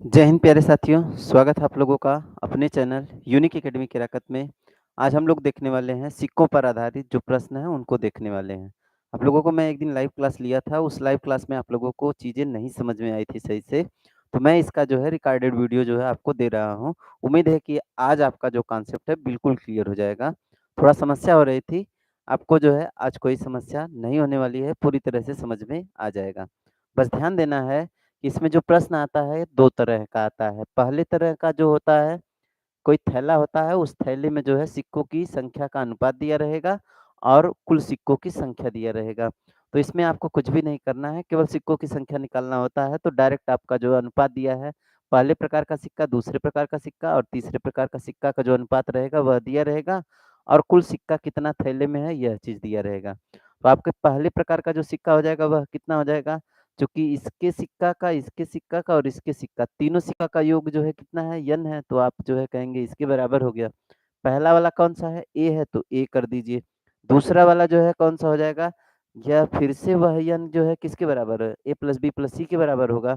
जय हिंद प्यारे साथियों, स्वागत है आप लोगों का अपने चैनल यूनिक एकेडमी केराकत में। आज हम लोग देखने वाले हैं सिक्कों पर आधारित जो प्रश्न हैं उनको देखने वाले हैं। आप लोगों को मैं एक दिन लाइव क्लास लिया था, उस लाइव क्लास में आप लोगों को चीज़ें नहीं समझ में आई थी सही से, तो मैं इसका जो है रिकॉर्डेड वीडियो जो है आपको दे रहा हूँ। उम्मीद है कि आज आपका जो कॉन्सेप्ट है बिल्कुल क्लियर हो जाएगा। थोड़ा समस्या हो रही थी, आपको जो है आज कोई समस्या नहीं होने वाली है, पूरी तरह से समझ में आ जाएगा। बस ध्यान देना है इसमें जो प्रश्न आता है 2 तरह का आता है। पहले तरह का जो होता है, कोई थैला होता है, उस थैले में जो है सिक्कों की संख्या का अनुपात दिया रहेगा और कुल सिक्कों की संख्या दिया रहेगा। तो इसमें आपको कुछ भी नहीं करना है, केवल सिक्कों की संख्या निकालना होता है। तो डायरेक्ट आपका जो अनुपात दिया है, पहले प्रकार का सिक्का, दूसरे प्रकार का सिक्का और तीसरे प्रकार का सिक्का का जो अनुपात रहेगा वह दिया रहेगा और कुल सिक्का कितना थैले में है यह चीज़ दिया रहेगा। तो आपके पहले प्रकार का जो सिक्का हो जाएगा वह कितना हो जाएगा? चूँकि इसके सिक्का का और इसके सिक्का, तीनों सिक्का का योग जो है कितना है? n है, तो आप जो है कहेंगे इसके बराबर हो गया। पहला वाला कौन-सा है? A है, तो A कर दीजिए। दूसरा वाला जो है कौन-सा हो जाएगा? या फिर से वह n जो है किसके बराबर है? A plus B plus C के बराबर होगा।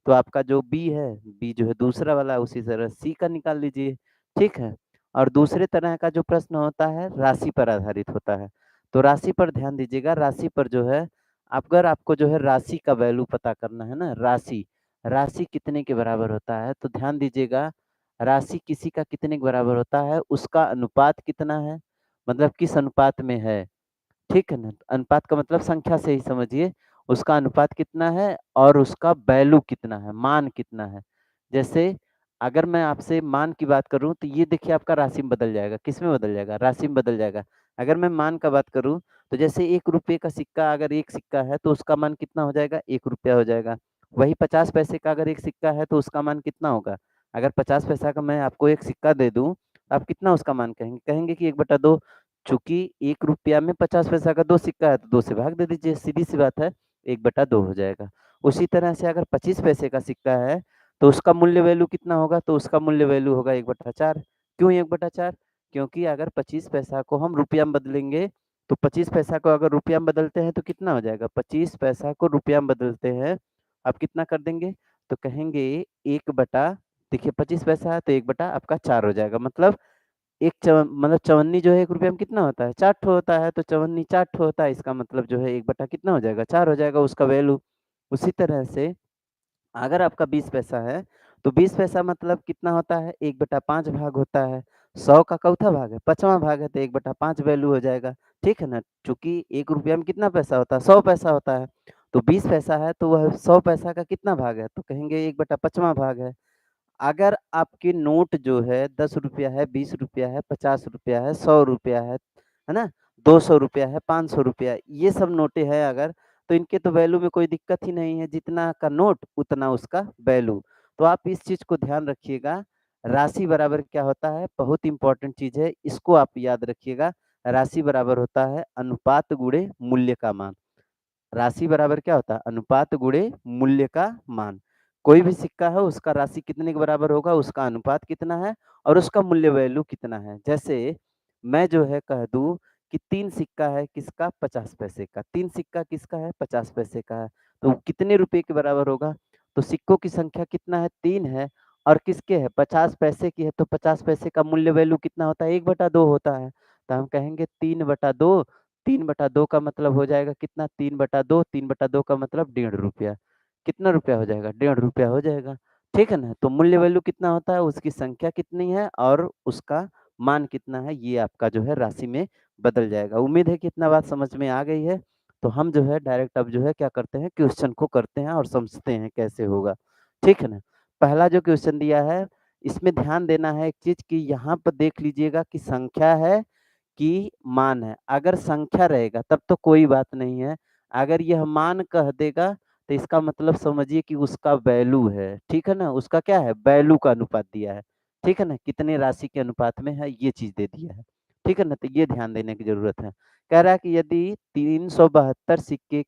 तो आपका जो B है, B जो है दूसरा वाला उसी तरह C का निकाल लीजिए, ठीक है? और दूसरे तरह का जो प्रश्न होता है, राशि पर आधारित होता है। तो राशि पर ध्यान दीजिएगा, राशि पर जो है अगर आपको जो है राशि का वैल्यू पता करना है ना, राशि कितने के बराबर होता है, तो ध्यान दीजिएगा, राशि किसी का कितने के बराबर होता है, उसका अनुपात कितना है, मतलब किस अनुपात में है, ठीक है ना? अनुपात का मतलब संख्या से ही समझिए, उसका अनुपात कितना है और उसका वैल्यू कितना है, मान कितना है। जैसे अगर मैं आपसे मान की बात करूँ, तो ये देखिए आपका राशि में बदल जाएगा, किसमें बदल जाएगा? राशि में बदल जाएगा। अगर मैं मान का बात करूँ, तो जैसे ₹1 का सिक्का अगर 1 सिक्का है, तो उसका मान कितना हो जाएगा? ₹1 हो जाएगा। वही 50 पैसे का अगर 1 सिक्का है, तो उसका मान कितना होगा? अगर 50 पैसा का मैं आपको 1 सिक्का दे दूँ, तो आप कितना उसका मान कहेंगे? कहेंगे कि 1/2। चूँकि ₹1 में 50 पैसा का 2 सिक्का है, तो 2 से भाग दे दीजिए, सीधी-सी बात है, 1/2 हो जाएगा। उसी तरह से अगर 25 पैसे का सिक्का है, तो उसका मूल्य वैल्यू कितना होगा? तो उसका मूल्य वैल्यू होगा 1/4। क्यों 1/4? क्योंकि अगर 25 पैसा को हम रुपया में बदलेंगे, तो 25 पैसा को अगर रुपया में बदलते हैं, तो कितना हो जाएगा? 25 पैसा को रुपया में बदलते हैं, आप कितना कर देंगे? तो कहेंगे 1 बटा देखिए 25 पैसा है, तो 1 बटा आपका 4 हो जाएगा। मतलब एक मतलब चवन्नी जो है ₹1 में कितना होता है? 4 ठो होता है, तो चवन्नी 4 ठो होता है, इसका मतलब जो है 1 बटा कितना हो जाएगा? 4 हो जाएगा उसका वैल्यू। उसी तरह से अगर आपका 20 पैसा है, तो 20 पैसा मतलब कितना होता है? 1/5 भाग होता है। 100 का चौथा भाग है, 5वाँ भाग है, तो 1/5 वैल्यू हो जाएगा, ठीक है ना? चूँकि ₹1 में कितना पैसा होता है? 100 पैसा होता है। तो 20 पैसा है, तो वह 100 पैसा का कितना भाग है? तो कहेंगे 1/5वाँ भाग है। अगर आपके नोट जो है ₹10 है, ₹20 है, ₹50 है, ₹100 है ना? ₹200 है, ₹500 ये सब नोटें हैं अगर, तो इनके तो वैल्यू में कोई दिक्कत ही नहीं है, जितना का नोट उतना उसका वैल्यू। तो आप इस चीज़ को ध्यान रखिएगा, राशि बराबर क्या होता है? बहुत इम्पोर्टेंट चीज़ है, इसको आप याद रखिएगा। राशि बराबर होता है अनुपात गुणे मूल्य का मान। राशि बराबर क्या होता है? अनुपात गुणे मूल्य का मान। कोई भी सिक्का है उसका राशि कितने के बराबर होगा, उसका अनुपात कितना है और उसका मूल्य वैल्यू कितना है। जैसे मैं जो है कह दूँ कि 3 सिक्का है किसका? 50 पैसे का। 3 सिक्का किसका है? 50 पैसे का है। तो कितने रुपए के बराबर होगा? तो सिक्कों की संख्या कितना है? 3 है और किसके है? 50 पैसे की है, तो 50 पैसे का मूल्य वैल्यू कितना होता है? 1/2 होता है। तो हम कहेंगे 3/2, 3/2 का मतलब हो जाएगा कितना? 3/2, 3/2 का मतलब ₹1.5। कितना रुपया हो जाएगा? ₹1.5 हो जाएगा, ठीक है ना? तो मूल्य वैल्यू कितना होता है? उसकी संख्या कितनी है और उसका मान कितना है, ये आपका जो है राशि में बदल जाएगा। उम्मीद है कि इतना बात समझ में आ गई है। तो हम जो है डायरेक्ट अब जो है क्या करते हैं, क्वेश्चन को करते हैं और समझते हैं कैसे होगा, ठीक है ना? पहला जो क्वेश्चन दिया है, इसमें ध्यान देना है एक चीज़ कि यहाँ पर देख लीजिएगा कि संख्या है कि मान है। अगर संख्या रहेगा तब तो कोई बात नहीं है। अगर यह मान कह देगा तो इसका मतलब समझिए कि उसका वैल्यू है, ठीक है ना? उसका क्या है? वैल्यू का अनुपात दिया है, ठीक है ना? कितने राशि के अनुपात में है ये चीज़ दे दिया है, ठीक है ना? तो ये ध्यान देने की ज़रूरत है। कह रहा है कि यदि 372 सिक्के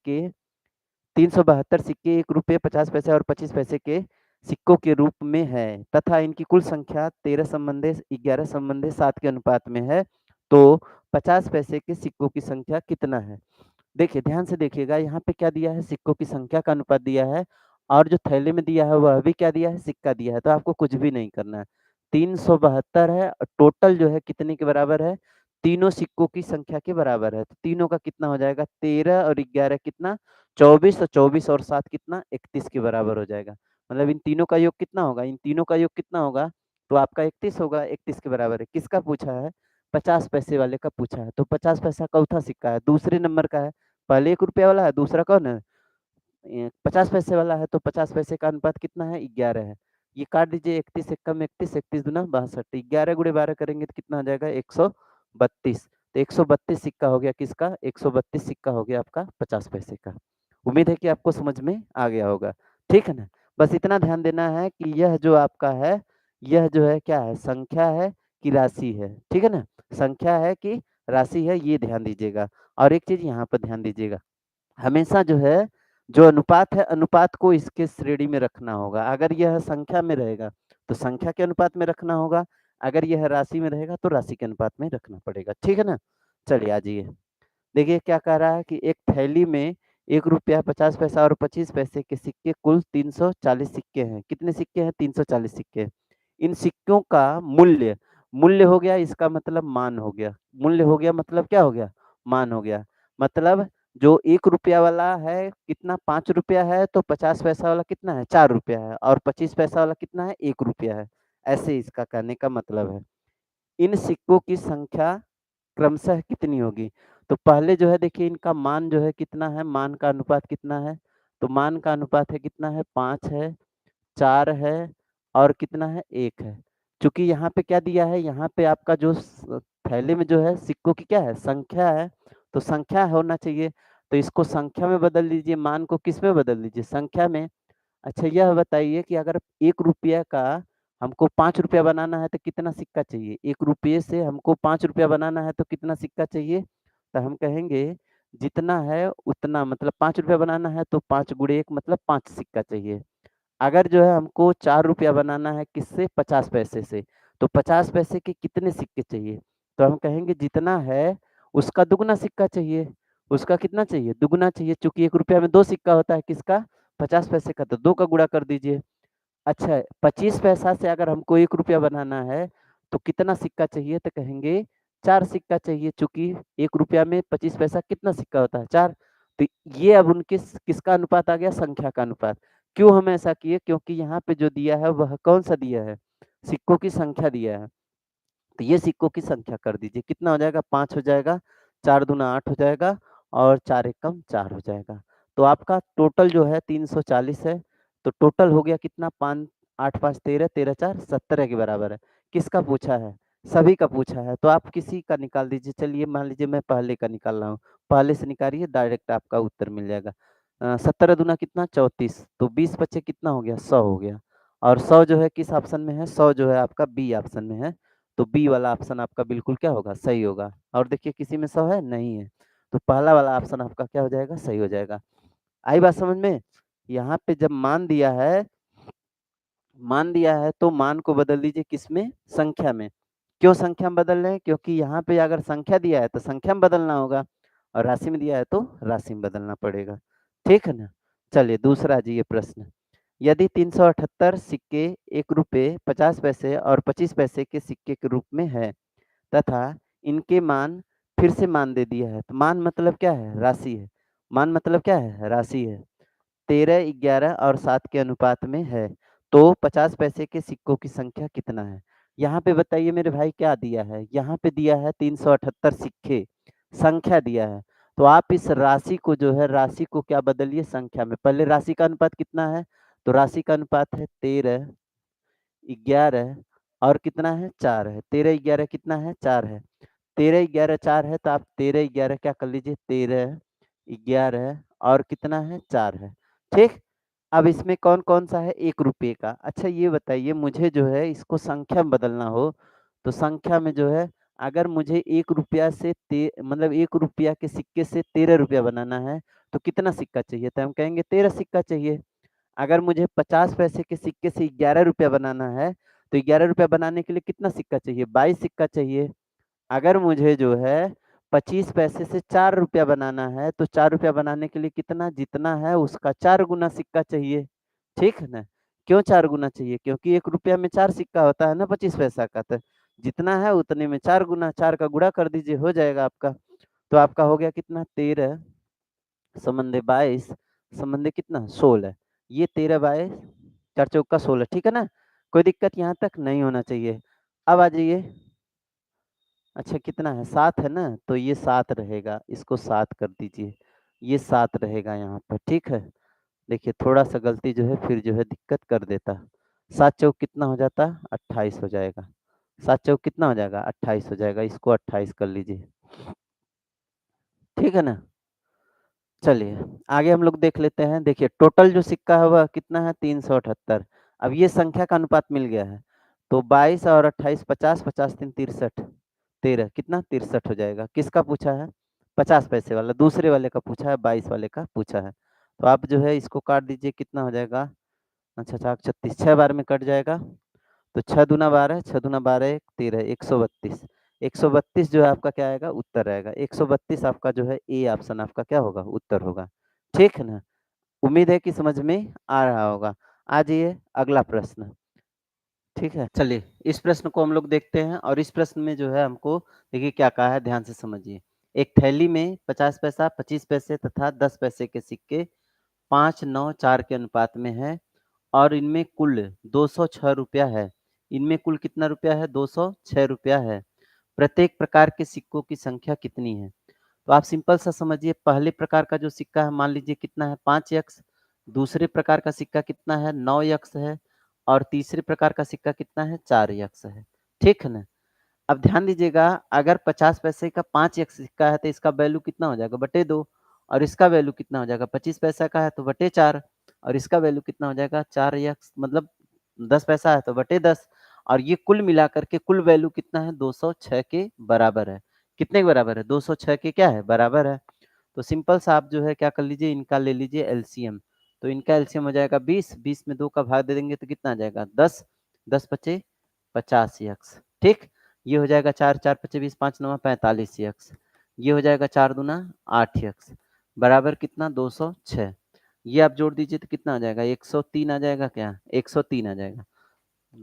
₹1, 50 पैसे और 25 पैसे के सिक्कों के रूप में है तथा इनकी कुल संख्या 13 संबंधित 11 संबंधित 7 के अनुपात में है, तो 50 पैसे के सिक्कों की संख्या कितना है? देखिए, ध्यान से देखिएगा यहाँ पे क्या दिया है? सिक्कों की संख्या का अनुपात दिया है और जो थैले में दिया है वह भी क्या दिया है, सिक्का दिया है, तो आपको कुछ भी नहीं करना है। 372 है और टोटल जो है कितने के बराबर है, तीनों सिक्कों की संख्या के बराबर है। तो तीनों का कितना हो जाएगा, 13 और 11 कितना, 24, और 24 और 7 कितना, 31 के बराबर हो जाएगा। मतलब इन तीनों का योग कितना होगा, इन तीनों का योग कितना होगा, तो आपका 31 होगा, 31 के बराबर है। किसका पूछा है, 50 पैसे वाले का पूछा है। तो 50 पैसा चौथा सिक्का है, दूसरे नंबर का है। पहले 1 रुपया वाला है, दूसरा कौन है, 50 पैसे वाला है। तो 50 पैसे का अनुपात कितना है, 11 है। ये काट दीजिए, 31 एकम 31, 31 दूना 62, 11 गुणे 12 करेंगे तो कितना आ जाएगा, 132। तो 132 सिक्का हो गया किसका, 132 सिक्का हो गया आपका 50 पैसे का। उम्मीद है कि आपको समझ में आ गया होगा, ठीक है ना। बस इतना ध्यान देना है कि यह जो आपका है, यह जो है क्या है, संख्या है कि राशि है, ठीक है ना। संख्या है कि राशि है, ये ध्यान दीजिएगा। और एक चीज यहाँ पर ध्यान दीजिएगा, हमेशा जो है, जो अनुपात है, अनुपात को इसके श्रेणी में रखना होगा। अगर यह संख्या में रहेगा तो संख्या के अनुपात में रखना होगा, अगर यह राशि में रहेगा तो राशि के अनुपात में रखना पड़ेगा, ठीक है ना। चलिए आ जाइए, देखिए क्या कह रहा है कि एक थैली में 1 रुपया 50 पैसा और 25 पैसे के सिक्के कुल 340 सिक्के हैं। कितने सिक्के हैं, 340 सिक्के हैं। इन सिक्कों का मूल्य, मूल्य हो गया इसका मतलब मान हो गया, मूल्य हो गया मतलब क्या हो गया, मान हो गया। मतलब जो 1 रुपया वाला है कितना, 5 रुपया है, तो 50 पैसा वाला कितना है, 4 रुपया है, और 25 पैसा वाला कितना है, 1 रुपया है। ऐसे इसका कहने का मतलब है। इन सिक्कों की संख्या क्रमशः कितनी होगी। तो पहले जो है देखिए, इनका मान जो है कितना है, मान का अनुपात कितना है, तो मान का अनुपात है कितना है, 5 है, 4 है, और कितना है, 1 है। चूंकि यहाँ पे क्या दिया है, यहाँ पे आपका जो थैले में जो है सिक्कों की क्या है, संख्या है, तो संख्या होना चाहिए। तो इसको संख्या में बदल लीजिए, मान को किस में बदल लीजिए, संख्या में। अच्छा यह बताइए कि अगर 1 रुपया का हमको 5 रुपया बनाना है तो कितना सिक्का चाहिए, 1 रुपये से हमको 5 रुपया बनाना है तो कितना सिक्का चाहिए। तो हम कहेंगे जितना है उतना, मतलब 5 रुपया बनाना है तो 5 गुणे 1 मतलब 5 सिक्का चाहिए। अगर जो है हमको 4 रुपया बनाना है किससे, 50 पैसे से, तो 50 पैसे के कितने सिक्के चाहिए। तो हम कहेंगे जितना है उसका दुगना सिक्का चाहिए। उसका कितना चाहिए, दुगना चाहिए। चूंकि 1 रुपया में 2 सिक्का होता है, किसका, 50 पैसे का, तो 2 का गुणा कर दीजिए। अच्छा 25 पैसा से अगर हमको 1 रुपया बनाना है तो कितना सिक्का चाहिए, तो कहेंगे 4 सिक्का चाहिए। चूंकि 1 रुपया में 25 पैसा कितना सिक्का होता है, 4। तो ये अब उनके किसका अनुपात आ गया, संख्या का अनुपात। क्यों हम ऐसा किए, क्योंकि यहाँ पे जो दिया है वह कौन सा दिया है, सिक्कों की संख्या दिया है। तो ये सिक्कों की संख्या कर दीजिए, कितना हो जाएगा, 5 हो जाएगा, 4 दूना 8 हो जाएगा, और 4 एकम 4 हो जाएगा। तो आपका टोटल जो है 340 है। तो टोटल हो गया कितना, 5, 8 5 13, 13 4 17 के बराबर है। किसका पूछा है, सभी का पूछा है, तो आप किसी का निकाल दीजिए। चलिए मान लीजिए मैं पहले का निकाल रहा हूँ, पहले से निकालिए, डायरेक्ट आपका उत्तर मिल जाएगा। 17 दूना कितना, 34, तो 20 बच्चे कितना हो गया, 100 हो गया। और 100 जो है किस ऑप्शन में है, 100 जो है आपका बी ऑप्शन में है। तो बी वाला ऑप्शन आपका बिल्कुल क्या होगा, सही होगा। और देखिए किसी में 100 है, नहीं है, तो पहला वाला ऑप्शन आपका क्या हो जाएगा, सही हो जाएगा। आई बात समझ में। यहाँ पे जब मान दिया है, मान दिया है तो मान को बदल दीजिए किसमें, संख्या में। क्यों संख्या में बदल रहे हैं, क्योंकि यहाँ पे अगर संख्या दिया है तो संख्या में बदलना होगा, और राशि में दिया है तो राशि में बदलना पड़ेगा, ठीक है ना। चलिए दूसरा जी ये प्रश्न, यदि 378 सिक्के 1 रुपये 50 पैसे और 25 पैसे के सिक्के के रूप में है, तथा इनके मान, फिर से मान दे दिया है, तो मान मतलब क्या है, राशि है। मान मतलब क्या है, राशि है। 13, 11 और 7 के अनुपात में है, तो 50 पैसे के सिक्कों की संख्या कितना है। यहाँ पे बताइए मेरे भाई क्या दिया है, यहाँ पे दिया है 378 सिक्के, संख्या दिया है। तो आप इस राशि को जो है, राशि को क्या बदलिए, संख्या में। पहले राशि का अनुपात कितना है, तो राशि का अनुपात है 13, 11 और कितना है, 4 है। 13, 11 कितना है, 4 है। 13, 11 4 है, तो आप 13, 11 क्या कर लीजिए, 13, 11 और कितना है, 4 है, ठीक। अब इसमें कौन कौन सा है, 1 रुपये का। अच्छा ये बताइए मुझे जो है इसको संख्या में बदलना हो, तो संख्या में जो है, अगर मुझे 1 रुपया से मतलब 1 रुपया के सिक्के से 13 रुपया बनाना है, तो कितना सिक्का चाहिए, तो हम कहेंगे 13 सिक्का चाहिए। अगर मुझे 50 पैसे के सिक्के से 11 रुपया बनाना है, तो 11 रुपया बनाने के लिए कितना सिक्का चाहिए, 22 सिक्का चाहिए। अगर मुझे जो है 25 पैसे से 4 रुपया बनाना है, तो 4 रुपया बनाने के लिए कितना, जितना है उसका 4 गुना सिक्का चाहिए। ठीक है ना? क्यों 4 गुना चाहिए? क्योंकि 1 रुपया में 4 सिक्का होता है ना 25 पैसा का, तो जितना है उतने में 4 गुना, 4 का गुणा कर दीजिए, हो जाएगा आपका। तो आपका हो गया कितना 13 समंदे 22 समंदे कितना 16। ये 13 22 4 चौका 16, ठीक है ना? कोई दिक्कत यहाँ तक नहीं होना चाहिए। अब आ जाइए, अच्छा कितना है 7 है ना? तो ये 7 रहेगा, इसको 7 कर दीजिए। ये 7 रहेगा यहाँ पर, ठीक है? देखिए थोड़ा-सा गलती जो है फिर जो है दिक्कत कर देता। 7 चौक कितना हो जाता? 28 हो जाएगा। 7 चौक कितना हो जाएगा? 28 हो जाएगा, इसको 28 कर लीजिए। ठीक है ना? चलिए, आगे हम लोग देख लेते हैं। देखिए टोटल जो सिक्का है वह कितना है? 378। अब ये संख्या का अनुपात मिल गया है। तो 22 और 28 50, 50 3 63, 13 कितना? 63 हो जाएगा। किसका पूछा है? 50 पैसे वाला, दूसरे वाले का पूछा है, 22 वाले का पूछा है। तो आप जो है इसको काट दीजिए, कितना हो जाएगा? अच्छा 4 36, 6 बार में कट जाएगा। तो 6 दूना 12, 6 दूना 12 1 13, 132। 132 जो है आपका क्या आएगा? उत्तर आएगा। 132 आपका जो है ए ऑप्शन आपका क्या होगा? उत्तर होगा। ठीक है ना? उम्मीद है कि समझ में आ रहा होगा। आ जाइए अगला प्रश्न, ठीक है? चलिए इस प्रश्न को हम लोग देखते हैं और इस प्रश्न में जो है हमको देखिए क्या कहा है, ध्यान से समझिए। एक थैली में 50 पैसा, 25 पैसे तथा 10 पैसे के सिक्के 5, 9, 4 के अनुपात में है और इनमें कुल 206 रुपया है। इनमें कुल कितना रुपया है? 206 रुपया है। प्रत्येक प्रकार के सिक्कों की संख्या कितनी है? तो आप सिंपल सा समझिए, पहले प्रकार का जो सिक्का है मान लीजिए कितना है? 5 यक्स। दूसरे प्रकार का सिक्का कितना है? 9 यक्स है। और तीसरे प्रकार का सिक्का कितना है? 4 यक्स है। ठीक है ना? अब ध्यान दीजिएगा, अगर 50 पैसे का 5 एक सिक्का है तो इसका वैल्यू कितना हो जाएगा? बटे 2। और इसका वैल्यू कितना हो जाएगा? 25 पैसा का है तो बटे 4। और इसका वैल्यू कितना हो जाएगा? 4 एक्स मतलब 10 पैसा है तो बटे 10। और ये कुल मिलाकर के कुल वैल्यू कितना है? 206 के बराबर है। कितने के बराबर है? 206 के क्या है? बराबर है। तो सिंपल सा आप जो है क्या कर लीजिए, इनका ले लीजिए एलसीएम। तो इनका एलसीएम हो जाएगा 20, 20 में 2 का भाग दे देंगे तो कितना आ जाएगा? 10, 10 पचे 50 एक्स। ठीक, ये हो जाएगा 4, 4 पचे 20, 5 9 45 एक्स। ये हो जाएगा 4 दूना 8 एक्स बराबर कितना? 206। ये आप जोड़ दीजिए तो कितना आ जाएगा? 103 आ जाएगा क्या? 103 आ जाएगा।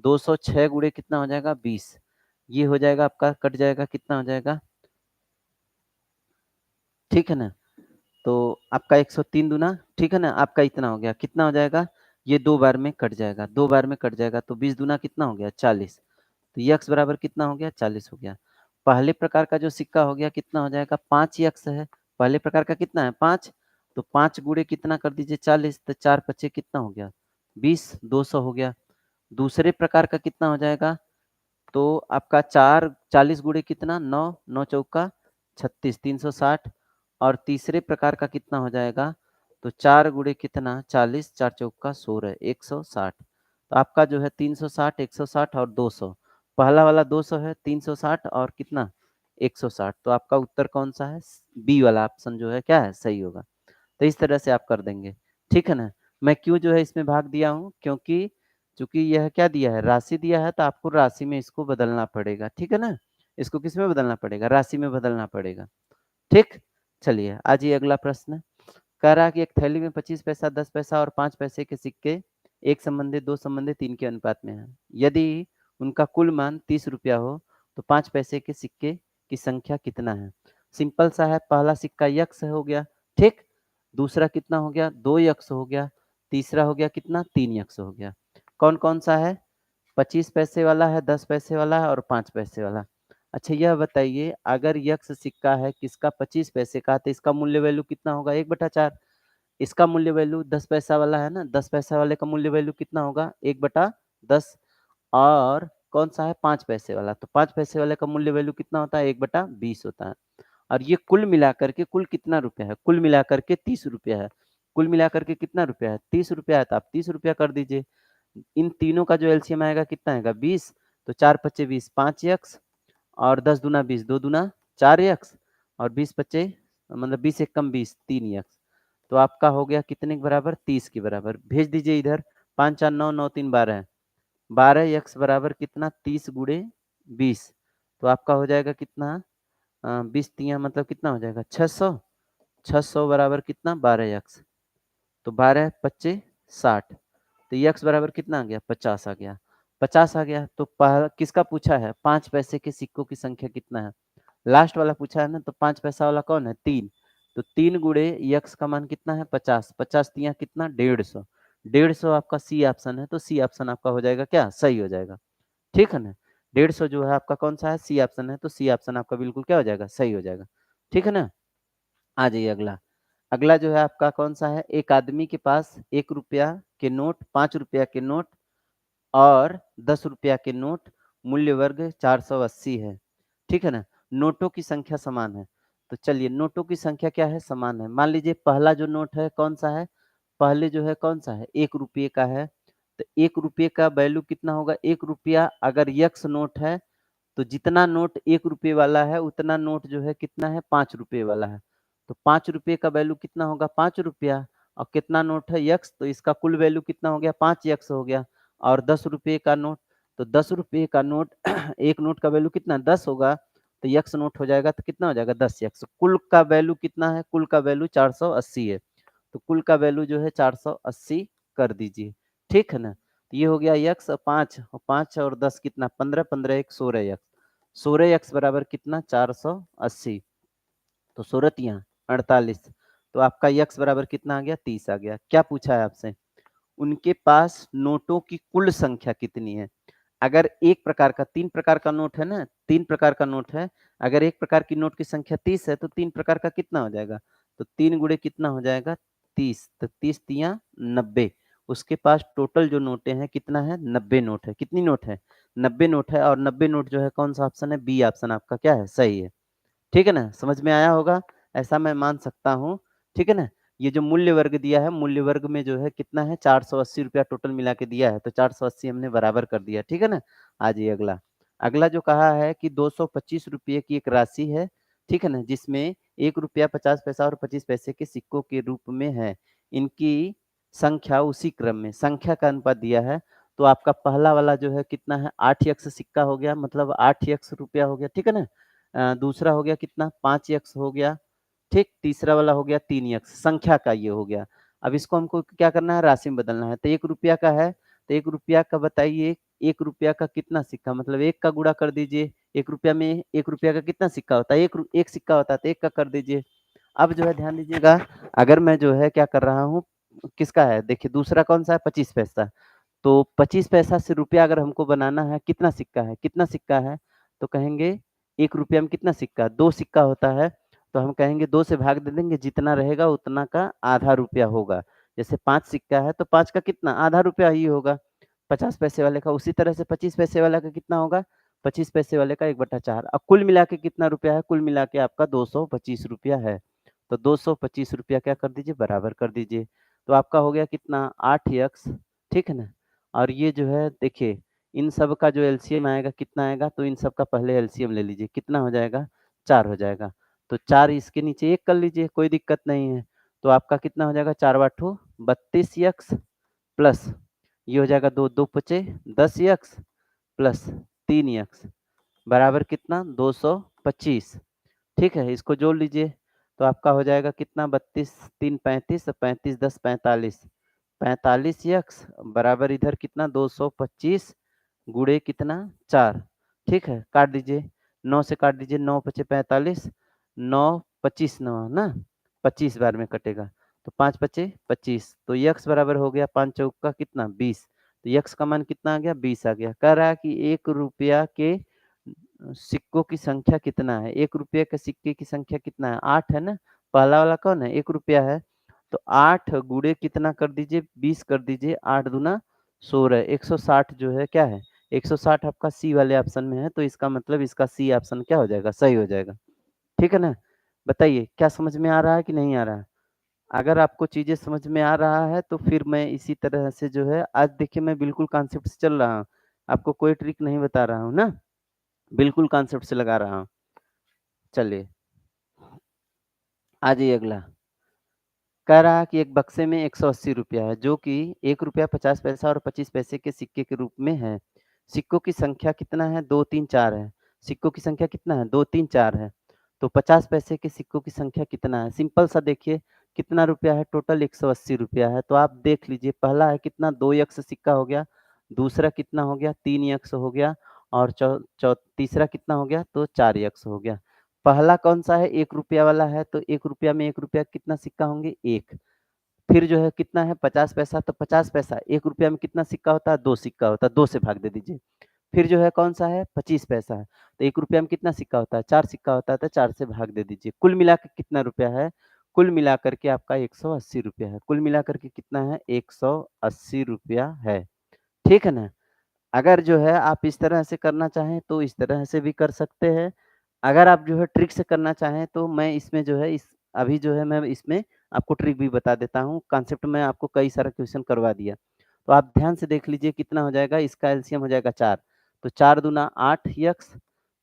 206 गुणे कितना हो जाएगा? 20। ये हो जाएगा आपका, कट जाएगा, कितना हो जाएगा? ठीक है ना? तो आपका 103 दूना, ठीक है ना? आपका इतना हो गया, कितना हो जाएगा? ये 2 बार में कट जाएगा, 2 बार में कट जाएगा तो 20 दूना कितना हो गया? 40। तो यक्स बराबर कितना हो गया? 40 हो गया। पहले प्रकार का जो सिक्का हो गया कितना हो जाएगा? 5 यक्स है। पहले प्रकार का कितना है? 5। तो 5 गुणे कितना कर दीजिए? 40। तो 4 पचे कितना हो गया? 20, 200 हो गया। दूसरे प्रकार का कितना हो जाएगा? तो आपका 4 40 गुणे कितना? 9, 9 चौका 36, 360। और तीसरे प्रकार का कितना हो जाएगा? तो 4 गुणे कितना? 40, 4 चौका 16, 160। तो आपका जो है 360, 160 और 200। पहला वाला 200 है, 360 और कितना? 160। तो आपका उत्तर कौन सा है? बी वाला ऑप्शन जो है क्या है? सही होगा। तो इस तरह से आप कर देंगे। ठीक है ना? मैं क्यों जो है इसमें भाग दिया हूँ? क्योंकि चूँकि यह क्या दिया है? राशि दिया है तो आपको राशि में इसको बदलना पड़ेगा। ठीक है ना? इसको किसमें बदलना पड़ेगा? राशि में बदलना पड़ेगा। ठीक? चलिए आज ये अगला प्रश्न कह रहा है कि एक थैली में 25 पैसा, 10 पैसा और 5 पैसे के सिक्के 1 संबंधित, 2 संबंधित, 3 के अनुपात में हैं। यदि उनका कुल मान 30 रुपया हो तो 5 पैसे के सिक्के की संख्या कितना है? सिंपल सा है, पहला सिक्का यक्स हो गया, ठीक? दूसरा कितना हो गया? 2 यक्स हो गया। तीसरा हो गया कितना? 3 यक्स हो गया। कौन-कौन सा है? 25 पैसे वाला है, 10 पैसे वाला है और 5 पैसे वाला। अच्छा यह बताइए, अगर यक्स सिक्का है किसका? 25 पैसे का, तो इसका मूल्य वैल्यू कितना होगा? 1/4। इसका मूल्य वैल्यू 10 पैसा वाला है ना, 10 पैसा वाले का मूल्य वैल्यू कितना होगा? 1/10। और कौन सा है? 5 पैसे वाला, तो 5 पैसे वाले का मूल्य वैल्यू कितना होता है? 1/20 होता है। और ये कुल मिलाकर के कुल कितना रुपया है? कुल मिलाकर के 30 रुपया है। कुल मिलाकर के कितना रुपया है? 30 रुपया है, तो आप 30 रुपया कर दीजिए। इन तीनों का जो एलसीएम आएगा कितना आएगा? 20। तो 4 पच्चे 20, 5 एक्स। और 10 दूना 20, 2 दूना 4 एक्स। और 20 पच्चे मतलब 20 एक कम 20, 3 एक्स। तो आपका हो गया कितने के बराबर? 30 के बराबर। भेज दीजिए इधर। 5 4 9 9 3 12, 12 एक्स बराबर कितना? 30 गुणे 20। तो आपका हो जाएगा कितना? 20 तिया मतलब कितना हो जाएगा? 600। 600 बराबर कितना? 12 एक्स। तो 12 पच्चे 60। तो x बराबर कितना आ गया 50 आ गया। 50 आ गया तो किसका पूछा है 5 पैसे के सिक्कों की संख्या कितना है। लास्ट वाला पूछा है ना, तो 5 पैसा वाला कौन है 3। तो 3 गुणे x का मान कितना है 50। 50 तिया कितना 150। 150 आपका सी ऑप्शन है, तो सी ऑप्शन आपका हो जाएगा क्या सही हो जाएगा। ठीक है ना। 150 जो है आपका कौन सा है सी ऑप्शन है, तो सी ऑप्शन आपका बिल्कुल क्या हो जाएगा सही हो जाएगा। ठीक है ना। आ जाइए अगला। अगला जो है आपका कौन सा है, एक आदमी के पास 1 रुपया के नोट, 5 रुपया के नोट और 10 रुपया के नोट, मूल्य वर्ग 480 है। ठीक है ना। नोटों की संख्या समान है। तो चलिए नोटों की संख्या क्या है समान है। मान लीजिए पहला जो नोट है कौन सा है, पहले जो है कौन सा है 1 रुपये का है। तो 1 रुपये का वैल्यू कितना होगा, 1 रुपया अगर यक्स नोट है तो जितना नोट 1 रुपये वाला है उतना नोट जो है कितना है 5 रुपये वाला है। तो 5 रुपये का वैल्यू कितना होगा 5 रुपया, और कितना नोट है यक्स, तो इसका कुल वैल्यू कितना हो गया 5 यक्स हो गया। और 10 रुपये का नोट, तो 10 रुपये का नोट एक नोट का वैल्यू कितना 10 होगा, तो यक्स नोट हो जाएगा तो कितना हो जाएगा 10 यक्स। कुल का वैल्यू कितना है, कुल का वैल्यू 480 है। तो कुल का वैल्यू जो है 480 कर दीजिए। ठीक है ना। तो ये हो गया यक्स 5 और 5 और 10 कितना 15, 15 एक 16 यक्स। 16 यक्स बराबर कितना 480। तो 16 तिया 48। तो आपका यक्स बराबर कितना आ गया 30 आ गया। क्या पूछा है आपसे, उनके पास नोटों की कुल संख्या कितनी है। अगर एक प्रकार का 3 प्रकार का नोट है ना, 3 प्रकार का नोट है। अगर एक प्रकार की नोट की संख्या 30 है तो 3 प्रकार का कितना हो जाएगा, तो 3 गुणे कितना हो जाएगा 30। तो 30 तिया 90। उसके पास टोटल जो नोटें हैं कितना है 90 नोट है। कितनी नोट है 90 नोट है। और 90 नोट जो है कौन सा ऑप्शन है बी ऑप्शन आपका क्या है सही है। ठीक है ना, समझ में आया होगा, ऐसा मैं मान सकता हूँ। ठीक है ना। ये जो मूल्य वर्ग दिया है, मूल्य वर्ग में जो है कितना है 480 रुपया टोटल मिला के दिया है, तो 480 हमने बराबर कर दिया। ठीक है ना। आ जाइए अगला। अगला जो कहा है कि 225 रुपये की एक राशि है। ठीक है ना, जिसमें 1 रुपया 50 पैसा और 25 पैसे के सिक्कों के रूप में है। इनकी संख्या उसी क्रम में संख्या का अनुपात दिया है। तो आपका पहला वाला जो है कितना है 8 यक्स सिक्का हो गया, मतलब 8 यक्स रुपया हो गया। ठीक है ना। दूसरा हो गया कितना 5 यक्स हो गया। ठीक, तीसरा वाला हो गया 3 यक्स, संख्या का ये हो गया। अब इसको हमको क्या करना है राशि में बदलना है। तो 1 रुपया का है, तो 1 रुपया का बताइए 1 रुपया का कितना सिक्का, मतलब 1 का गुणा कर दीजिए। 1 रुपया में 1 रुपया का कितना सिक्का होता है, 1 सिक्का होता है, तो 1 का कर दीजिए। अब जो है ध्यान दीजिएगा, अगर मैं जो है क्या कर रहा हूँ, किसका है देखिए, दूसरा कौन सा है 25 पैसा। तो 25 पैसा से रुपया अगर हमको बनाना है, कितना सिक्का है, कितना सिक्का है, तो कहेंगे 1 रुपया में कितना सिक्का 2 सिक्का होता है। तो हम कहेंगे 2 से भाग दे देंगे, जितना रहेगा उतना का आधा रुपया होगा। जैसे 5 सिक्का है तो 5 का कितना आधा रुपया ही होगा 50 पैसे वाले का। उसी तरह से 25 पैसे वाला का कितना होगा 25 पैसे वाले का 1/4। अब कुल मिला के कितना रुपया है, कुल मिला के आपका 225 रुपया है। तो 225 रुपया क्या कर दीजिए बराबर कर दीजिए। तो आपका हो गया कितना 8 यक्स। ठीक है ना। और ये जो है देखिए, इन सब का जो एलसीएम आएगा कितना आएगा, तो इन सब का पहले एलसीएम ले लीजिए, कितना हो जाएगा 4 हो जाएगा। तो 4 इसके नीचे 1 कर लीजिए, कोई दिक्कत नहीं है। तो आपका कितना हो जाएगा 4 बाठो 32 यक्स प्लस ये हो जाएगा 2 2 पचे 10 यक्स प्लस 3 यक्स बराबर कितना 225। ठीक है, इसको जोड़ लीजिए। तो आपका हो जाएगा कितना 32 3 35 और 35 10 45। 45 यक्स बराबर इधर कितना 225 गुणे कितना 4। ठीक है, काट दीजिए 9 से काट दीजिए, 9 पचे 45, 9 25 9 ना 25 बार में कटेगा। तो 5 पचे 25, तो यक्स बराबर हो गया 5 चौका कितना 20। तो यक्स का मान कितना आ गया 20 आ गया। कह रहा है कि 1 रुपया के सिक्कों की संख्या कितना है, 1 रुपये के सिक्के की संख्या कितना है 8 है ना। पहला वाला कौन है 1 रुपया है। तो 8 गुणे कितना कर दीजिए 20 कर दीजिए, 8 दूना 16, 160 जो है क्या है 160 आपका सी वाले ऑप्शन में है। तो इसका मतलब इसका सी ऑप्शन क्या हो जाएगा सही हो जाएगा। ठीक है ना। बताइए क्या समझ में आ रहा है कि नहीं आ रहा है। अगर आपको चीजें समझ में आ रहा है तो फिर मैं इसी तरह से जो है आज देखिए मैं बिल्कुल कॉन्सेप्ट से चल रहा हूँ, आपको कोई ट्रिक नहीं बता रहा हूँ ना, बिल्कुल कॉन्सेप्ट से लगा रहा हूँ। चलिए आ जाइए अगला। कह रहा है कि एक बक्से में 180 रुपया है, जो कि 1 रुपया 50 पैसा और 25 पैसे के सिक्के के रूप में है। सिक्कों की संख्या कितना है 2 3 4 है। सिक्कों की संख्या कितना है 2 3 4 है। तो 50 पैसे के सिक्कों की संख्या कितना है। सिंपल सा देखिए कितना रुपया है टोटल 180 रुपया है। तो आप देख लीजिए पहला है कितना 2 यक्स सिक्का हो गया, दूसरा कितना हो गया 3 यक्स हो गया और चौ चौ तीसरा कितना हो गया तो 4 यक्स हो गया। पहला कौन-सा है 1 रुपया वाला है तो 1 रुपया में 1 रुपया कितना सिक्का होंगे 1। फिर जो है कितना है 50 पैसा तो 50 पैसा 1 रुपया में कितना सिक्का होता है 2 सिक्का होता है, 2 से भाग दे दीजिए। फिर जो है कौन-सा है 25 पैसा है, तो 1 रुपया में कितना सिक्का होता है 4 सिक्का होता है तो 4 से भाग दे दीजिए। कुल मिलाकर कितना रुपया है? कुल मिलाकर के आपका 180 रुपया है। कुल मिलाकर के कितना है 180 रुपया है। ठीक है ना? अगर जो है आप इस तरह से करना चाहें तो इस तरह से भी कर सकते हैं। अगर आप जो है ट्रिक से करना चाहें तो मैं इसमें जो है इस अभी जो है मैं इसमें आपको ट्रिक भी बता देता हूँ। कांसेप्ट में आपको कई सारा क्वेश्चन करवा दिया। तो आप ध्यान से देख लीजिए कितना हो जाएगा, इसका एलसीएम हो जाएगा 4। तो 4 दूना 8 यक्स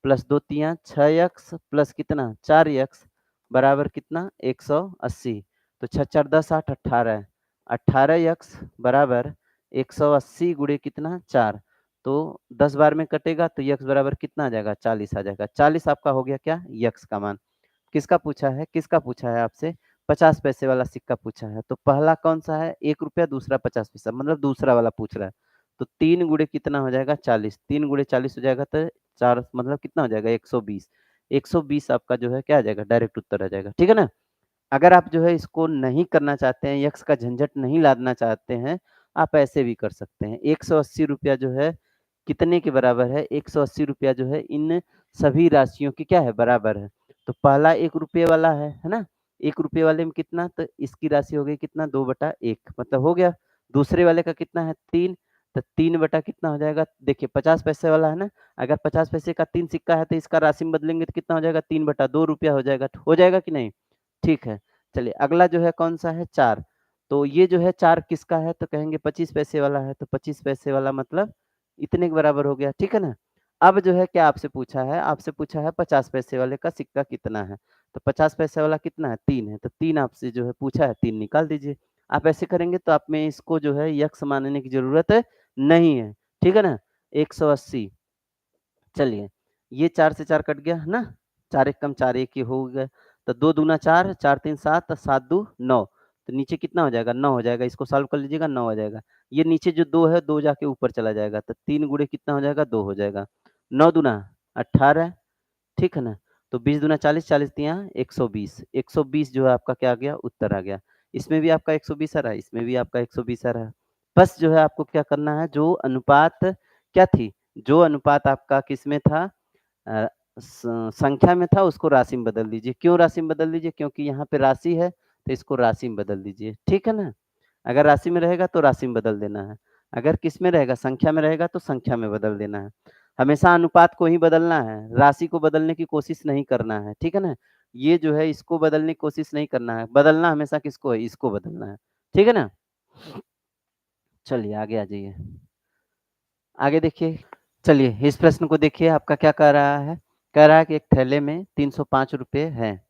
प्लस 2 तियाँ 6 यक्स प्लस कितना 4 यक्स बराबर कितना 180। तो 6 4 10 8 18 18 यक्स बराबर 180 गुणे कितना 4। तो 10 बार में कटेगा तो यक्स बराबर कितना आ जाएगा 40 आ जाएगा। 40 आपका हो गया क्या यक्स का मान। किसका पूछा है? किसका पूछा है आपसे? 50 पैसे वाला सिक्का पूछा है। तो पहला कौन-सा है? 1 रुपया दूसरा 50 पैसा मतलब दूसरा वाला पूछ रहा है। तो 3 गुणे कितना हो जाएगा 40 3 गुणे 40 हो जाएगा तो 4 मतलब कितना हो जाएगा 120 120 आपका जो है क्या आ जाएगा डायरेक्ट उत्तर आ जाएगा। ठीक है ना? अगर आप जो है इसको नहीं करना चाहते हैं, यक्स का झंझट नहीं लादना चाहते हैं, आप ऐसे भी कर सकते हैं। 180 रुपया जो है कितने के बराबर है? 180 रुपया जो है इन सभी राशियों के क्या है? बराबर है। तो पहला 1 रुपये वाला है ना? 1 रुपये वाले में कितना? तो इसकी राशि हो गई कितना 2/1 मतलब हो गया। दूसरे वाले का कितना है 3 तो 3 बटा कितना हो जाएगा? देखिए 50 पैसे वाला है ना? अगर 50 पैसे का 3 सिक्का है तो इसका राशि में बदलेंगे तो कितना हो जाएगा? 3/2 रुपया हो जाएगा। हो जाएगा कि नहीं? ठीक है। चलिए अगला जो है कौन-सा है 4 तो ये जो है 4 किसका है? तो कहेंगे 25 पैसे वाला है, तो 25 पैसे वाला मतलब इतने के बराबर हो गया, ठीक है ना? अब जो है क्या आपसे पूछा है? आपसे पूछा है 50 पैसे वाले का सिक्का कितना है? तो 50 पैसे वाला कितना है? 3 है, तो 3 आपसे जो है पूछा है 3 निकाल दीजिए। आप ऐसे करेंगे तो आप में इसको जो है यक्स मानने की ज़रूरत नहीं है, ठीक है ना? 180 चलिए, ये 4 से 4 कट गया, है ना? 4 एक कम 4 एक ही हो गया। तो 2 दूना 4, 4 तीन 7, 7 दू 9। तो नीचे कितना हो जाएगा? 9 हो जाएगा। इसको सॉल्व कर लीजिएगा 9 आ जाएगा। ये नीचे जो 2 है 2 जाके ऊपर चला जाएगा। तो 3 गुणे कितना हो जाएगा? 2 हो जाएगा। 9 दूना 18 ठीक है ना? तो 20 दूना 40, 40 तिया 120। 120 जो है आपका क्या आ गया? उत्तर आ गया। इसमें भी आपका 120 आ रहा है, इसमें भी आपका 120 आ रहा है। बस जो है आपको क्या करना है, जो अनुपात क्या थी? जो अनुपात आपका किसमें था? अ, संख्या में था उसको राशि में बदल दीजिए। क्यों राशि में बदल दीजिए? क्योंकि यहाँ पे राशि है तो इसको राशि में बदल दीजिए। ठीक है ना? अगर राशि में रहेगा तो राशि में बदल देना है। अगर किस में रहेगा? संख्या में रहेगा तो संख्या में बदल देना है। हमेशा अनुपात को ही बदलना है, राशि को बदलने की कोशिश नहीं करना है। ठीक है ना? ये जो है इसको बदलने की कोशिश नहीं करना है। बदलना हमेशा किसको है? इसको बदलना है। ठीक है ना? चलिए आगे आ जाइए। आगे देखिए। चलिए इस प्रश्न को देखिए आपका क्या कह रहा है? कह रहा है कि एक थैले में 305 रुपए हैं।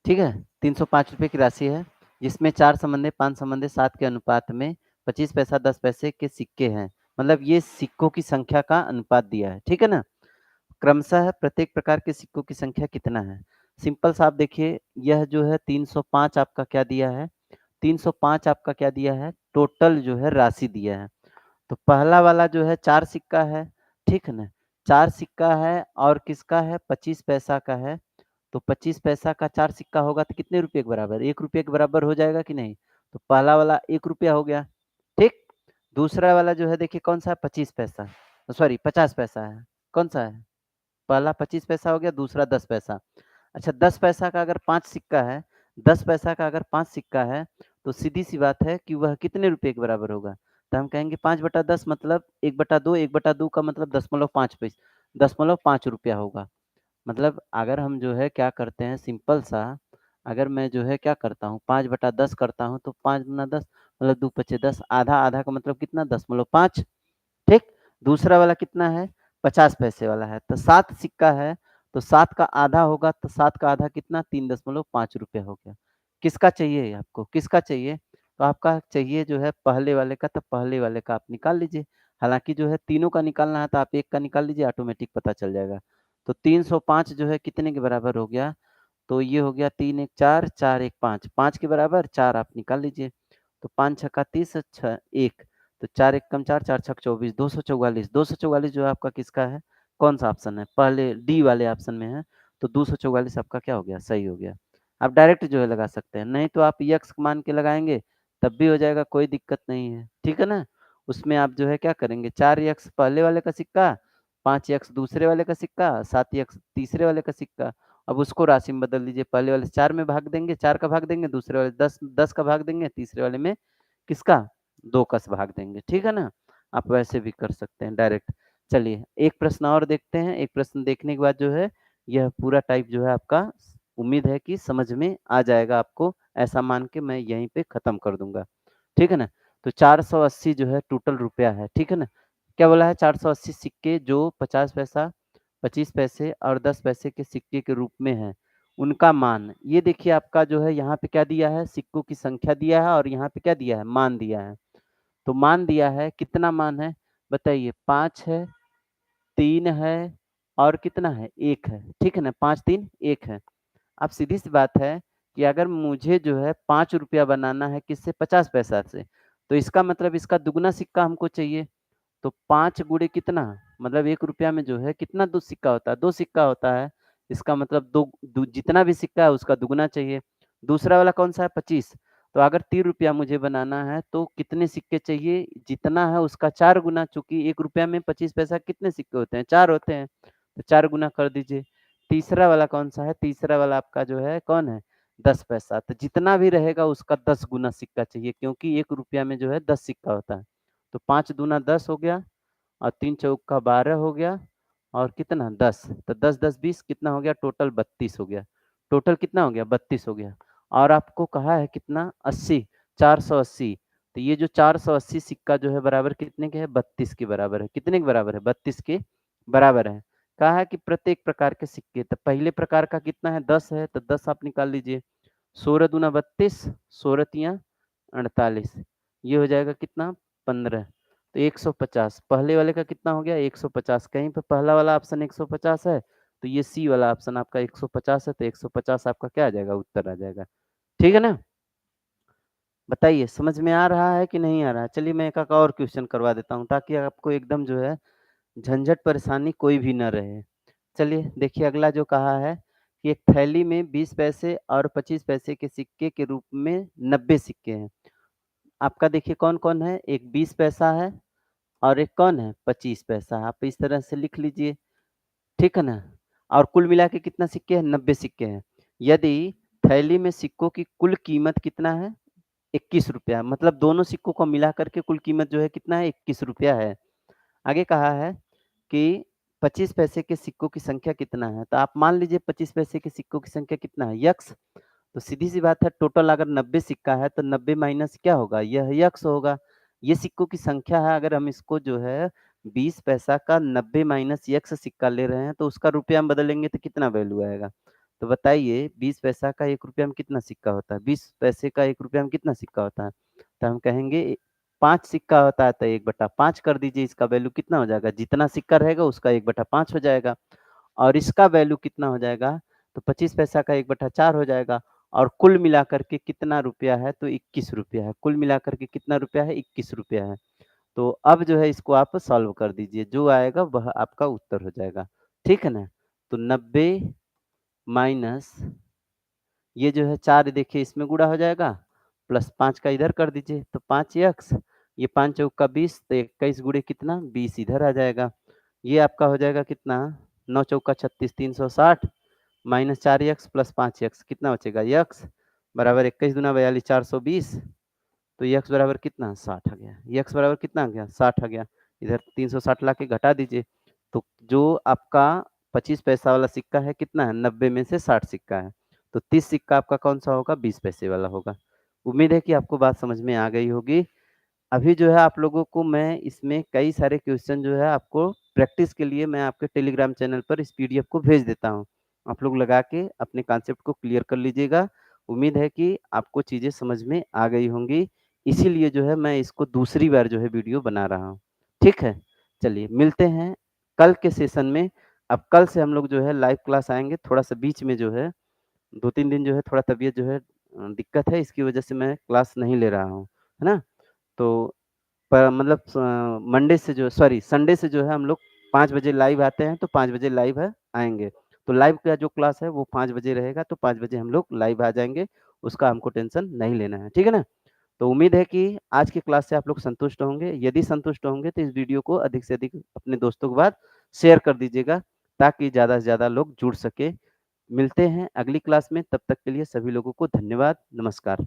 ठीक है? 305 रुपए की राशि है, जिसमें 4 समंदे, 5 समंदे, 7 के अनुपात में 25 पैसा, 10 पैसे के सिक्के हैं। मतलब ये सिक्कों की संख्या का अनुपात दिया है। ठीक है ना? क्रमशः प्रत्येक प्रकार के सिक्कों की संख्या कितना है? सिंपल सा आप देखिए, यह जो है 305 आपका क्या दिया है? 305 आपका क्या दिया है? टोटल जो है राशि दिया है। तो पहला वाला जो है 4 सिक्का है, ठीक है ना? 4 सिक्का है और किसका है? 25 पैसा का है। तो 25 पैसा का 4 सिक्का होगा तो कितने रुपए के बराबर? 1 रुपये के बराबर हो जाएगा कि नहीं? तो पहला वाला 1 रुपया हो गया, ठीक? दूसरा वाला जो है देखिए कौन-सा है? 25 पैसा, सॉरी 50 पैसा है। कौन-सा है? पहला 25 पैसा हो गया, दूसरा 10 पैसा। अच्छा 10 पैसा का अगर 5 सिक्का है, 10 पैसा का अगर 5 सिक्का है, तो सीधी-सी बात है कि वह कितने रुपए के बराबर होगा? तो हम कहेंगे 5/10 मतलब 1/2, 1/2 का मतलब 10.5 रुपया होगा। मतलब अगर हम जो है क्या करते हैं सिंपल सा, अगर मैं जो है क्या करता हूँ 5/10 करता हूँ तो 5 गुना 10 मतलब 2 पचे 10 आधा, आधा का मतलब कितना 10.5 ठीक? दूसरा वाला कितना है? 50 पैसे वाला है, तो 7 सिक्का है, तो 7 का आधा होगा तो 7 का आधा कितना 3.5 रुपया हो गया। किसका चाहिए आपको? किसका चाहिए? तो आपका चाहिए जो है पहले वाले का, तो पहले वाले का आप निकाल लीजिए। हालाँकि जो है तीनों का निकालना है तो आप एक का निकाल लीजिए ऑटोमेटिक पता चल जाएगा। तो 305 जो है कितने के बराबर हो गया? तो ये हो गया 3 1 4, 4 1 5, 5 के बराबर 4 आप निकाल लीजिए। तो 5 छक्का 30, 6 1, तो 4 1 कम 4, 4 छक 24, 244, 244 जो है आपका किसका है? कौन-सा ऑप्शन है? पहले डी वाले ऑप्शन में है, तो 244 आपका क्या हो गया? सही हो गया। आप डायरेक्ट जो है लगा सकते हैं, नहीं तो आप यक्स मान के लगाएँगे, तब भी हो जाएगा, कोई दिक्कत नहीं है। ठीक है ना? उसमें आप जो है क्या करेंगे, 4 यक्स पहले वाले का सिक्का, 5 यक्स दूसरे वाले का सिक्का, 7 यक्स तीसरे वाले का सिक्का। अब उसको राशि में बदल दीजिए, पहले वाले से 4 में भाग देंगे, 4 का भाग देंगे, दूसरे वाले 10 का भाग देंगे, तीसरे वाले में किसका? 2 का भाग देंगे, ठीक है ना? आप वैसे भी कर सकते हैं डायरेक्ट। चलिए, एक प्रश्न और देखते हैं, एक प्रश्न देखने के बाद जो है, यह पूरा टाइप जो है आपका उम्मीद है कि समझ में आ जाएगा आपको, ऐसा मान के मैं यहीं पे खत्म कर दूँगा, ठीक है ना? तो 480 जो है टोटल रुपया है, ठीक है ना? क्या बोला है 480 सिक्के जो 50 पैसा, 25 पैसे और 10 पैसे के सिक्के के रूप में हैं, उनका मान। ये देखिए आपका जो है यहाँ पे क्या दिया है, सिक्कों की संख्या दिया है और यहाँ पे क्या दिया है, मान दिया है। तो मान दिया है, कितना मान है? बताइए 5 है, 3 है और कितना है? 1 है, ठीक है ना? 5, 3, 1 है। अब सीधी-सी बात है कि अगर मुझे जो है ₹5 बनाना है किससे? 50 पैसा से, तो इसका मतलब इसका दुगना सिक्का हमको चाहिए। तो 5 गुणे कितना? मतलब ₹1 में जो है कितना 2 सिक्का होता है? 2 सिक्का होता है। इसका मतलब 2 दू जितना भी सिक्का है उसका दुगुना चाहिए। दूसरा वाला कौन-सा है? 25। तो अगर ₹3 मुझे बनाना है तो कितने सिक्के चाहिए? जितना है उसका 4 गुना, चूँकि ₹1 में 25 पैसा कितने सिक्के होते हैं? 4 होते हैं। तो 4 गुना कर दीजिए। तीसरा वाला कौन-सा है? तीसरा वाला आपका जो है कौन है? 10 पैसा। तो जितना भी रहेगा उसका 10 गुना सिक्का चाहिए, क्योंकि ₹1 में जो है 10 सिक्का होता है। तो 5 दूना 10 हो गया और 3 चौका 12 हो गया और कितना 10, तो 10 10 20 कितना हो गया, टोटल 32 हो गया। टोटल कितना हो गया, 32 हो गया। और आपको कहा है कितना, 80, 480। तो ये जो 480 सिक्का जो है बराबर कितने के है, 32 के बराबर है। कितने के बराबर है, 32 के बराबर है। कहा है कि प्रत्येक प्रकार के सिक्के, तो पहले प्रकार का कितना है, 10 है, तो 10 आप निकाल लीजिए। 16 दूना 32, 16 तिया 48, ये हो जाएगा कितना, 15। तो 150 पहले वाले का कितना हो गया, 150। कहीं पे पहला वाला ऑप्शन 150 है, तो ये सी वाला ऑप्शन आपका 150 है, तो 150 आपका क्या आ जाएगा, उत्तर आ जाएगा। ठीक है ना? बताइए समझ में आ रहा है कि नहीं आ रहा है? चलिए मैं एक आध और क्वेश्चन करवा देता हूँ, ताकि आपको एकदम जो है झंझट परेशानी कोई भी ना रहे। चलिए देखिए अगला जो कहा है कि एक थैली में 20 पैसे और 25 पैसे के सिक्के के रूप में 90 सिक्के हैं। आपका देखिए कौन-कौन है, एक 20 पैसा है और एक कौन है, 25 पैसा। आप इस तरह से लिख लीजिए, ठीक है ना? और कुल मिला के कितना सिक्के हैं, 90 सिक्के हैं। यदि थैली में सिक्कों की कुल कीमत कितना है, ₹21, मतलब दोनों सिक्कों को मिला कर के कुल कीमत जो है कितना है, ₹21 है। आगे कहा है कि 25 पैसे के सिक्कों की संख्या कितना है? तो आप मान लीजिए 25 पैसे के सिक्कों की संख्या कितना है, यक्स। तो सीधी-सी बात है, टोटल अगर 90 सिक्का है तो 90 माइनस क्या होगा? यह यक्स होगा। ये सिक्कों की संख्या है, अगर हम इसको जो है 20 पैसा का 90 माइनस यक्स सिक्का ले रहे हैं तो उसका रुपया में बदलेंगे तो कितना वैल्यू आएगा? तो बताइए 20 पैसा का ₹1 में कितना सिक्का होता है? 20 पैसे का ₹1 में कितना सिक्का होता है? तो हम कहेंगे 5 सिक्का होता है, तो 1/5 कर दीजिए, इसका वैल्यू कितना हो जाएगा? जितना सिक्का रहेगा उसका 1/5 हो जाएगा। और इसका वैल्यू कितना हो जाएगा? तो 25 पैसा का 1/4 हो जाएगा। और कुल मिलाकर के कितना रुपया है? तो ₹21 है। कुल मिलाकर के कितना रुपया है? ₹21 है। तो अब जो है इसको आप सॉल्व कर दीजिए, जो आएगा वह आपका उत्तर हो जाएगा। ठीक है ना? तो 90 माइनस ये जो है 4 देखिए इसमें गुणा हो जाएगा, प्लस 5 का इधर कर दीजिए, तो 5 यक्स, ये 5 चौका 20, तो 21 गुणे कितना, 20 इधर आ जाएगा। ये आपका हो जाएगा कितना, 9 चौका 36, 360 माइनस 4 यक्स प्लस 5 यक्स, कितना बचेगा, यक्स बराबर 21 दूना 42, 420। तो यक्स बराबर कितना, 60 आ गया। यक्स बराबर कितना आ गया, 60 आ गया। इधर 360 ला के घटा दीजिए, तो जो आपका 25 पैसा वाला सिक्का है कितना है, 90 में से 60 सिक्का है, तो 30 सिक्का आपका कौन सा होगा, 20 पैसे वाला होगा। उम्मीद है कि आपको बात समझ में आ गई होगी। अभी जो है आप लोगों को मैं इसमें कई सारे क्वेश्चन जो है आपको प्रैक्टिस के लिए मैं आपके टेलीग्राम चैनल पर इस पीडीएफ को भेज देता हूँ। आप लोग लगा के अपने कॉन्सेप्ट को क्लियर कर लीजिएगा। उम्मीद है कि आपको चीज़ें समझ में आ गई होंगी। इसीलिए जो है मैं इसको दूसरी बार जो है वीडियो बना रहा हूँ। ठीक है? चलिए मिलते हैं कल के सेशन में। अब कल से हम लोग जो है लाइव क्लास आएँगे, थोड़ा-सा बीच में जो है 2-3 दिन जो है थोड़ा तबीयत जो है दिक्कत है, इसकी वजह से मैं क्लास नहीं ले रहा हूँ, है ना? तो मतलब मंडे से जो सॉरी संडे से जो है हम लोग 5 बजे लाइव आते हैं, तो 5 बजे लाइव है आएँगे। तो लाइव का जो क्लास है वो 5 बजे रहेगा, तो 5 बजे हम लोग लाइव आ जाएँगे, उसका हमको टेंशन नहीं लेना है, ठीक है ना? तो उम्मीद है कि आज की क्लास से आप लोग संतुष्ट होंगे, यदि संतुष्ट होंगे तो इस वीडियो को अधिक से अधिक अपने दोस्तों के बाद शेयर कर दीजिएगा, ताकि ज़्यादा से ज़्यादा लोग जुड़ सकें। मिलते हैं अगली क्लास में, तब तक के लिए सभी लोगों को धन्यवाद, नमस्कार।